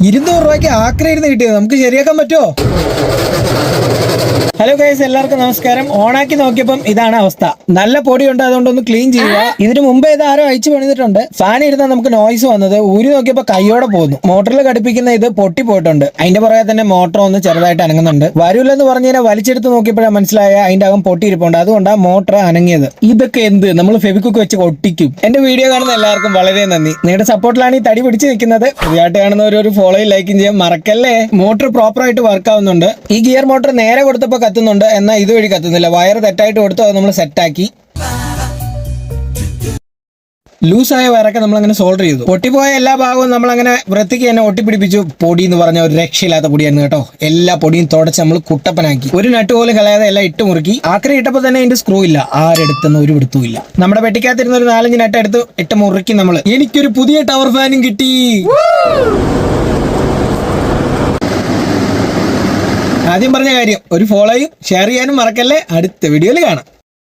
200 രൂപയ്ക്ക് ആക്രയിരുന്ന് കിട്ടിയത് നമുക്ക് ശരിയാക്കാൻ പറ്റുമോ? ഹലോ ഗൈസ്, എല്ലാവർക്കും നമസ്കാരം. ഓണാക്കി നോക്കിയപ്പം ഇതാണ് അവസ്ഥ. നല്ല പൊടിയുണ്ട്, അതുകൊണ്ടൊന്ന് ക്ലീൻ ചെയ്യുക. ഇതിന് മുമ്പേ ഇത് ആരോ അയച്ചു പണിതിട്ടുണ്ട്. ഫാൻ ഇരുന്നാൽ നമുക്ക് നോയ്സ് വന്നത്. ഊരി നോക്കിയപ്പോൾ കൈയോടെ പോകുന്നു. മോട്ടറിൽ ഘടിപ്പിക്കുന്ന ഇത് പൊട്ടി പോയിട്ടുണ്ട്. അതിന്റെ പുറകെ തന്നെ മോട്ടർ ഒന്ന് ചെറുതായിട്ട് അനങ്ങുന്നുണ്ട്. വരൂലെന്ന് പറഞ്ഞു കഴിഞ്ഞാൽ വലിച്ചെടുത്ത് നോക്കിയപ്പോഴാണ് മനസ്സിലായ അതിന്റെ അകം പൊട്ടിയിരിപ്പുണ്ട്. അതുകൊണ്ടാണ് മോട്ടർ അനങ്ങിയത്. ഇതൊക്കെ എന്ത് നമ്മൾ ഫെവിക്വിക്ക് വെച്ച് ഒട്ടിക്കും. എന്റെ വീഡിയോ കാണുന്ന എല്ലാവർക്കും വളരെ നന്ദി. നിങ്ങളുടെ സപ്പോർട്ടിലാണ് ഈ തടി പിടിച്ച് നിൽക്കുന്നത്. പുതിയതായിട്ട് കാണുന്നവർ ഒരു ഫോളോയും ലൈക്കും ചെയ്യാൻ മറക്കല്ലേ. മോട്ടർ പ്രോപ്പർ ആയിട്ട് വർക്ക് ആവുന്നുണ്ട്. ഈ ഗിയർ മോട്ടർ നേരെ കൊടുത്തപ്പോൾ കത്തുന്നുണ്ട്, എന്നാൽ ഇതുവഴി കത്തുന്നില്ല. വയർ തെറ്റായിട്ട് കൊടുത്തു, അത് നമ്മൾ സെറ്റാക്കി. ലൂസായ വയറൊക്കെ നമ്മളങ്ങനെ സോൾഡർ ചെയ്തു. പൊട്ടിപ്പോയ എല്ലാ ഭാഗവും നമ്മളങ്ങനെ വൃത്തിക്ക് തന്നെ ഒട്ടിപ്പിടിപ്പിച്ചു. പൊടി എന്ന് പറഞ്ഞ ഒരു രക്ഷയില്ലാത്ത പൊടിയായിരുന്നു കേട്ടോ. എല്ലാ പൊടിയും തുടച്ച് നമ്മൾ കുട്ടപ്പനാക്കി. ഒരു നട്ട് പോലും കളയാതെ എല്ലാം ഇട്ട് മുറുക്കി. ആക്രി ഇട്ടപ്പോൾ തന്നെ അതിന്റെ സ്ക്രൂ ഇല്ല. ആരെടുത്തെന്ന് ഒരു പിടുത്തും ഇല്ല. നമ്മുടെ പെട്ടിക്കകത്തിരുന്ന ഒരു 4-5 നട്ട് എടുത്ത് ഇട്ട് മുറുക്കി നമ്മൾ. എനിക്കൊരു പുതിയ ടവർ ഫാനും കിട്ടി. ആദ്യം പറഞ്ഞ കാര്യം ഒരു ഫോളോയും ഷെയർ ചെയ്യാനും മറക്കല്ലേ. അടുത്ത വീഡിയോയിൽ കാണാം.